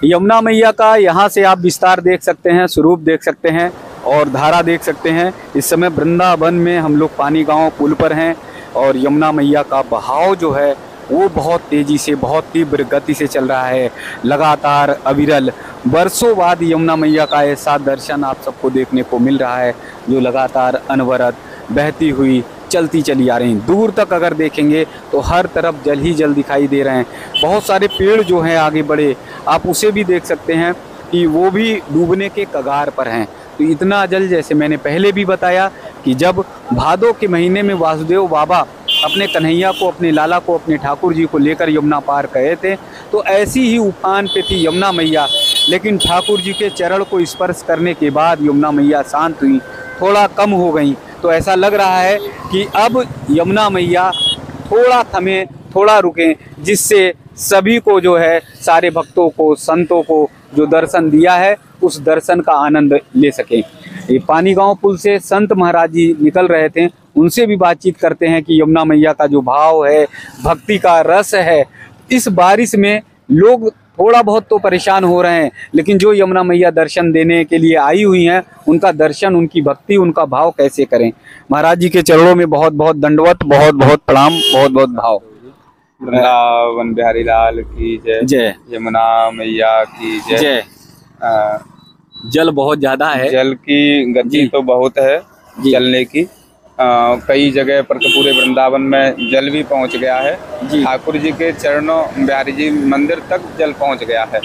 यमुना मैया का यहाँ से आप विस्तार देख सकते हैं, स्वरूप देख सकते हैं और धारा देख सकते हैं। इस समय वृंदावन में हम लोग पानी गांव पुल पर हैं और यमुना मैया का बहाव जो है वो बहुत तेज़ी से, बहुत तीव्र गति से चल रहा है। लगातार अविरल वर्षों बाद यमुना मैया का ऐसा दर्शन आप सबको देखने को मिल रहा है जो लगातार अनवरत बहती हुई चलती चली आ रही हैं। दूर तक अगर देखेंगे तो हर तरफ जल ही जल दिखाई दे रहे हैं। बहुत सारे पेड़ जो हैं आगे बढ़े, आप उसे भी देख सकते हैं कि वो भी डूबने के कगार पर हैं। तो इतना जल, जैसे मैंने पहले भी बताया कि जब भादों के महीने में वासुदेव बाबा अपने कन्हैया को, अपने लाला को, अपने ठाकुर जी को लेकर यमुना पार गए थे तो ऐसी ही उफान पे थी यमुना मैया। लेकिन ठाकुर जी के चरण को स्पर्श करने के बाद यमुना मैया शांत हुई, थोड़ा कम हो गई। तो ऐसा लग रहा है कि अब यमुना मैया थोड़ा थमें, थोड़ा रुकें, जिससे सभी को जो है, सारे भक्तों को, संतों को जो दर्शन दिया है उस दर्शन का आनंद ले सकें। ये पानी गांव पुल से संत महाराज जी निकल रहे थे, उनसे भी बातचीत करते हैं कि यमुना मैया का जो भाव है, भक्ति का रस है, इस बारिश में लोग थोड़ा बहुत तो परेशान हो रहे हैं, लेकिन जो यमुना मैया दर्शन देने के लिए आई हुई हैं उनका दर्शन, उनकी भक्ति, उनका भाव कैसे करें। महाराज जी के चरणों में बहुत बहुत दंडवत, बहुत बहुत प्रणाम, बहुत बहुत भाव। वृंदावन बिहारी लाल की जय, जय यमुना मैया की जय। जय। जल बहुत ज्यादा है, जल की गति तो बहुत है चलने की। कई जगह पर तो पूरे वृंदावन में जल भी पहुंच गया है। ठाकुर जी के चरणों, बिहारी जी मंदिर तक जल पहुंच गया है।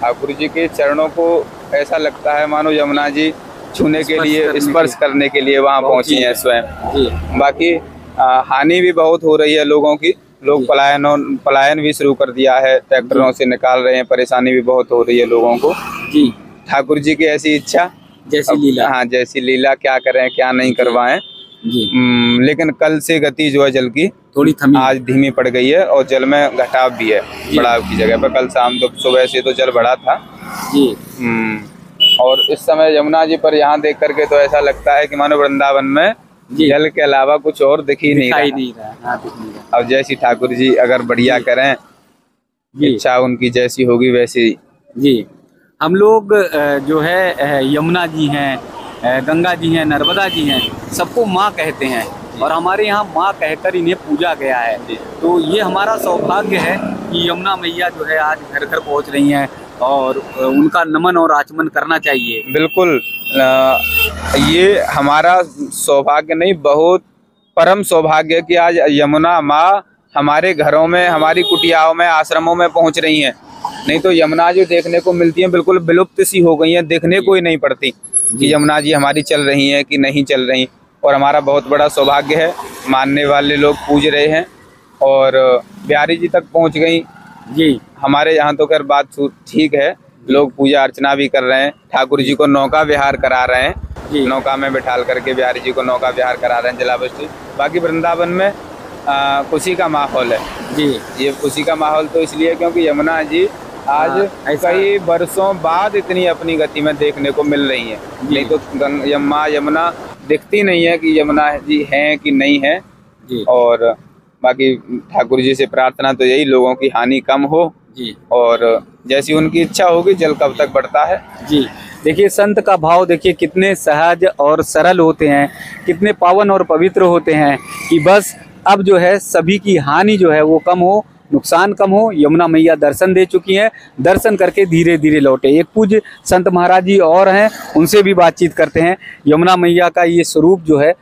ठाकुर जी के चरणों को ऐसा लगता है मानो यमुना जी छूने के लिए, स्पर्श करने के लिए वहां पहुंची हैं स्वयं। बाकी हानि भी बहुत हो रही है लोगों की। लोग पलायन भी शुरू कर दिया है, ट्रैक्टरों से निकाल रहे हैं, परेशानी भी बहुत हो रही है लोगों को। ठाकुर जी की ऐसी इच्छा, जैसी लीला। हाँ, जैसी लीला, क्या करें क्या नहीं करवाएं। लेकिन कल से गति जो है जल की थोड़ी थमी, आज धीमी पड़ गई है और जल में घटाव भी है बढ़ाव की जगह पर। कल शाम तो सुबह से तो जल बढ़ा था जी। और इस समय यमुना जी पर यहाँ देख करके तो ऐसा लगता है कि मानो वृंदावन में जल के अलावा कुछ और दिख ही नहीं रहा। अब जैसी ठाकुर जी अगर बढ़िया करें, इच्छा उनकी जैसी होगी वैसी जी। हम लोग जो है यमुना जी हैं, गंगा जी हैं, नर्मदा जी हैं, सबको माँ कहते हैं और हमारे यहाँ माँ कहकर इन्हें पूजा गया है। तो ये हमारा सौभाग्य है कि यमुना मैया जो है आज घर घर पहुँच रही हैं और उनका नमन और आचमन करना चाहिए। बिल्कुल, ये हमारा सौभाग्य नहीं, बहुत परम सौभाग्य कि आज यमुना माँ हमारे घरों में, हमारी कुटियाओं में, आश्रमों में पहुँच रही हैं। नहीं तो यमुना जो देखने को मिलती हैं बिल्कुल विलुप्त सी हो गई हैं, देखने को ही नहीं पड़ती कि यमुना जी हमारी चल रही हैं कि नहीं चल रही। और हमारा बहुत बड़ा सौभाग्य है, मानने वाले लोग पूज रहे हैं और बिहारी जी तक पहुंच गई जी। हमारे यहाँ तो खैर बात ठीक है, लोग पूजा अर्चना भी कर रहे हैं, ठाकुर जी को नौका विहार करा रहे हैं, नौका में बिठाल करके बिहारी जी को नौका विहार करा रहे हैं जलाभिषेक। बाकी वृंदावन में खुशी का माहौल है जी। ये खुशी का माहौल तो इसलिए क्योंकि यमुना जी आज कई वर्षों बाद इतनी अपनी गति में देखने को मिल रही है। नहीं तो यमुना दिखती नहीं है कि यमुना जी हैं कि नहीं है जी। और बाकी ठाकुर जी से प्रार्थना तो यही, लोगों की हानि कम हो जी और जैसी उनकी इच्छा होगी जल कब तक बढ़ता है जी। देखिए संत का भाव देखिए कितने सहज और सरल होते हैं, कितने पावन और पवित्र होते हैं कि बस अब जो है सभी की हानि जो है वो कम हो, नुकसान कम हो। यमुना मैया दर्शन दे चुकी हैं, दर्शन करके धीरे धीरे लौटे। एक पूज्य संत महाराज जी और हैं, उनसे भी बातचीत करते हैं। यमुना मैया का ये स्वरूप जो है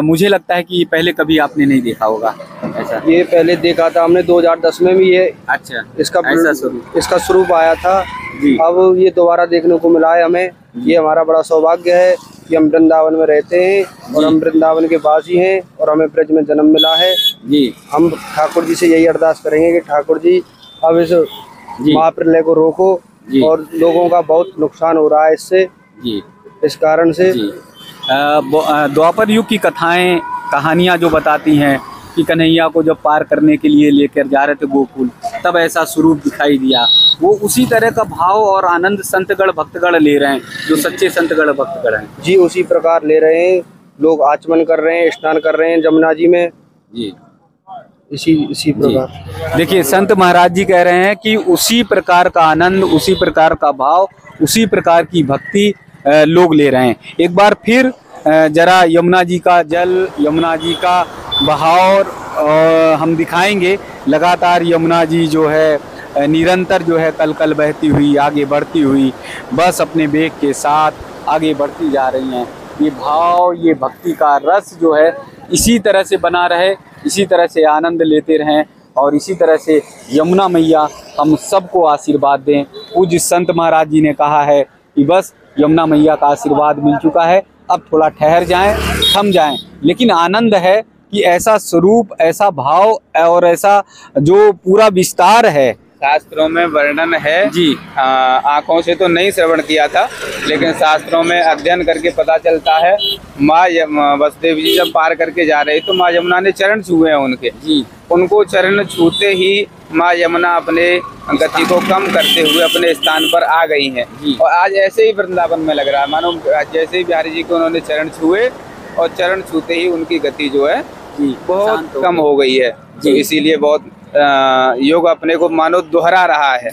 मुझे लगता है कि पहले कभी आपने नहीं देखा होगा ऐसा। ये पहले देखा था हमने 2010 में भी, ये अच्छा इसका स्वरूप आया था जी। अब ये दोबारा देखने को मिला है हमें, ये हमारा बड़ा सौभाग्य है कि हम वृंदावन में रहते हैं और हम वृंदावन के वासी हैं और हमें ब्रज में जन्म मिला है जी। हम ठाकुर जी से यही अरदास करेंगे कि ठाकुर जी अब इस महाप्रलय को रोको और लोगों का बहुत नुकसान हो रहा है इससे जी। इस कारण से द्वापर युग की कथाएं, कहानियां जो बताती हैं कि कन्हैया को जब पार करने के लिए लेकर जा रहे थे गोकुल, तब ऐसा स्वरूप दिखाई दिया। वो उसी तरह का भाव और आनंद संतगण भक्तगण ले रहे हैं, जो सच्चे संतगण भक्तगण हैं जी। उसी प्रकार ले रहे हैं, लोग आचमन कर रहे हैं, स्नान कर रहे हैं जमुना जी में जी। इसी प्रकार। देखिए संत महाराज जी कह रहे हैं कि उसी प्रकार का आनंद, उसी प्रकार का भाव, उसी प्रकार की भक्ति लोग ले रहे हैं। एक बार फिर जरा यमुना जी का जल, यमुना जी का बहाव हम दिखाएंगे। लगातार यमुना जी जो है निरंतर जो है कल कल बहती हुई, आगे बढ़ती हुई, बस अपने वेग के साथ आगे बढ़ती जा रही हैं। ये भाव, ये भक्ति का रस जो है इसी तरह से बना रहे, इसी तरह से आनंद लेते रहें और इसी तरह से यमुना मैया हम सबको आशीर्वाद दें। पूज्य संत महाराज जी ने कहा है कि बस यमुना मैया का आशीर्वाद मिल चुका है, अब थोड़ा ठहर जाएं, थम जाएं, लेकिन आनंद है कि ऐसा स्वरूप, ऐसा भाव और ऐसा जो पूरा विस्तार है शास्त्रों में वर्णन है जी। आंखों से तो नहीं श्रवण किया था, लेकिन शास्त्रों में अध्ययन करके पता चलता है। माँ वसुदेव जी जब पार करके जा रहे तो माँ यमुना ने चरण छुए हैं उनके जी। उनको चरण छूते ही माँ यमुना अपने गति को कम करते हुए अपने स्थान पर आ गई हैं। और आज ऐसे ही वृंदावन में लग रहा है मानो जैसे ही बिहारी जी को उन्होंने चरण छुए और चरण छूते ही उनकी गति जो है बहुत कम हो गई है। तो इसीलिए बहुत योग अपने को मानो दोहरा रहा है।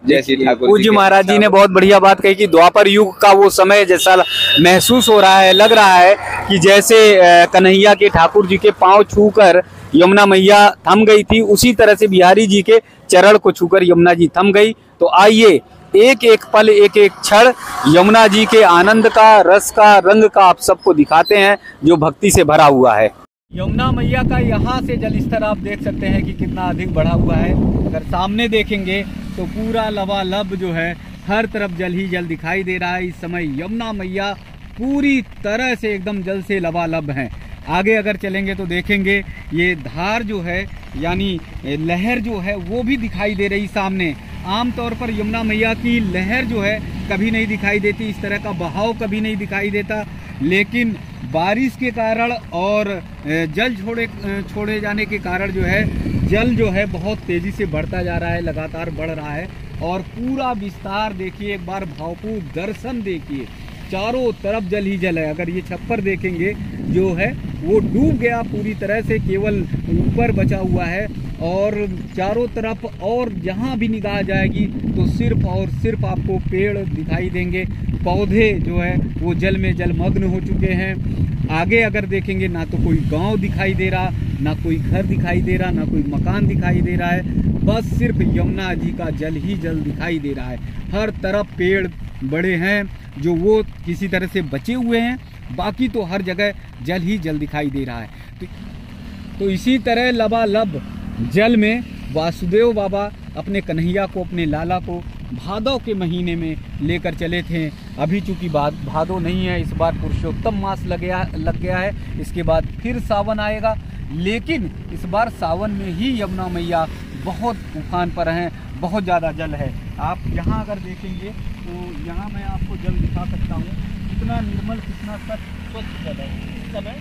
जैसे ठाकुर पूज्य महाराज जी ने बहुत बढ़िया बात कही कि द्वापर युग का वो समय जैसा महसूस हो रहा है, लग रहा है कि जैसे कन्हैया के, ठाकुर जी के पांव छूकर यमुना मैया थम गई थी, उसी तरह से बिहारी जी के चरण को छूकर यमुना जी थम गई। तो आइए एक एक पल, एक एक क्षण यमुना जी के आनंद का, रस का, रंग का आप सबको दिखाते हैं जो भक्ति से भरा हुआ है। यमुना मैया का यहाँ से जल स्तर आप देख सकते हैं कि कितना अधिक बढ़ा हुआ है। अगर सामने देखेंगे तो पूरा लबालब जो है हर तरफ जल ही जल दिखाई दे रहा है। इस समय यमुना मैया पूरी तरह से एकदम जल से लबालब हैं। आगे अगर चलेंगे तो देखेंगे ये धार जो है यानी लहर जो है वो भी दिखाई दे रही सामने। आमतौर पर यमुना मैया की लहर जो है कभी नहीं दिखाई देती, इस तरह का बहाव कभी नहीं दिखाई देता, लेकिन बारिश के कारण और जल छोड़े जाने के कारण जो है जल जो है बहुत तेजी से बढ़ता जा रहा है, लगातार बढ़ रहा है। और पूरा विस्तार देखिए, एक बार भावपूर्ण दर्शन देखिए, चारों तरफ जल ही जल है। अगर ये छप्पर देखेंगे जो है वो डूब गया पूरी तरह से, केवल ऊपर बचा हुआ है और चारों तरफ और जहाँ भी निगाह जाएगी तो सिर्फ और सिर्फ आपको पेड़ दिखाई देंगे। पौधे जो है वो जल में जलमग्न हो चुके हैं। आगे अगर देखेंगे ना तो कोई गांव दिखाई दे रहा, ना कोई घर दिखाई दे रहा, ना कोई मकान दिखाई दे रहा है, बस सिर्फ यमुना जी का जल ही जल दिखाई दे रहा है। हर तरफ पेड़ बड़े हैं जो वो किसी तरह से बचे हुए हैं, बाकी तो हर जगह जल ही जल दिखाई दे रहा है। तो इसी तरह लबालब जल में वासुदेव बाबा अपने कन्हैया को, अपने लाला को भादव के महीने में लेकर चले थे। अभी चूंकि भादव नहीं है, इस बार पुरुषोत्तम मास लग गया है, इसके बाद फिर सावन आएगा, लेकिन इस बार सावन में ही यमुना मैया बहुत उफान पर हैं, बहुत ज़्यादा जल है। आप यहाँ अगर देखेंगे तो यहाँ मैं आपको जल दिखा सकता हूँ, कितना निर्मल, कितना स्वच्छ जल है।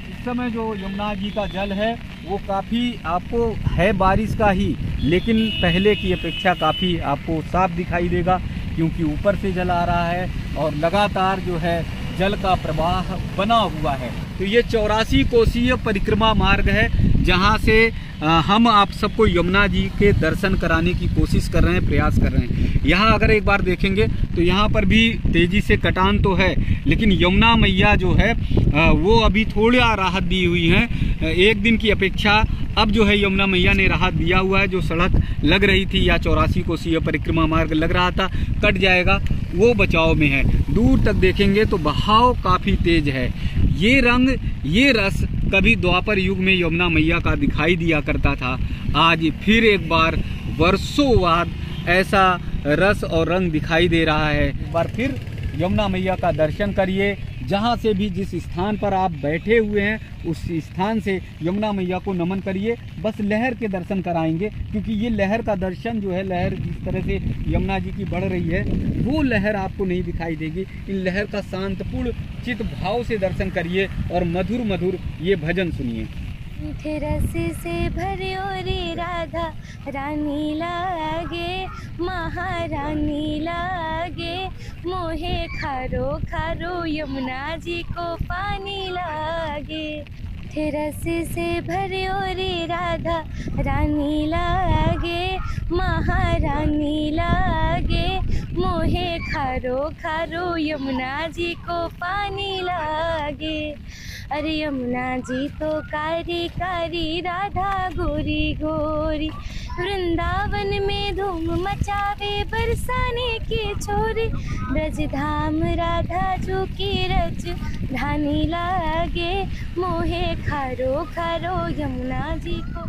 इस समय जो यमुना जी का जल है वो काफ़ी आपको है बारिश का ही, लेकिन पहले की अपेक्षा काफ़ी आपको साफ दिखाई देगा, क्योंकि ऊपर से जल आ रहा है और लगातार जो है जल का प्रवाह बना हुआ है। तो ये 84 कोसीय परिक्रमा मार्ग है, जहाँ से हम आप सबको यमुना जी के दर्शन कराने की कोशिश कर रहे हैं, प्रयास कर रहे हैं। यहाँ अगर एक बार देखेंगे तो यहाँ पर भी तेजी से कटान तो है, लेकिन यमुना मैया जो है वो अभी थोड़ा राहत दी हुई है। एक दिन की अपेक्षा अब जो है यमुना मैया ने राहत दिया हुआ है। जो सड़क लग रही थी या 84 कोसीय परिक्रमा मार्ग लग रहा था कट जाएगा, वो बचाव में है। दूर तक देखेंगे तो बहाव काफ़ी तेज है। ये रंग, ये रस कभी द्वापर युग में यमुना मैया का दिखाई दिया करता था, आज फिर एक बार वर्षों बाद ऐसा रस और रंग दिखाई दे रहा है। एक बार फिर यमुना मैया का दर्शन करिए। जहाँ से भी, जिस स्थान पर आप बैठे हुए हैं उस स्थान से यमुना मैया को नमन करिए। बस लहर के दर्शन कराएंगे, क्योंकि ये लहर का दर्शन जो है, लहर जिस तरह से यमुना जी की बढ़ रही है वो लहर आपको नहीं दिखाई देगी। इन लहर का शांतपूर्ण चित भाव से दर्शन करिए और मधुर मधुर ये भजन सुनिए। मीठे रस से भरियो रे राधा रानी लागे, महारानी लागे, मोहे खारो खारो यमुना जी को पानी लागे। मीठे रस से भरियो रे राधा रानी लागे, महारानी लागे। मोहे खारो खारो यमुना जी को पानी लागे। अरे यमुना जी तो कारी कारी, राधा गोरी गोरी। वृंदावन में धूम मचावे बरसाने के छोरे, ब्रज धाम राधा जू की रच धानी लागे। मोहे खारो खारो यमुना जी को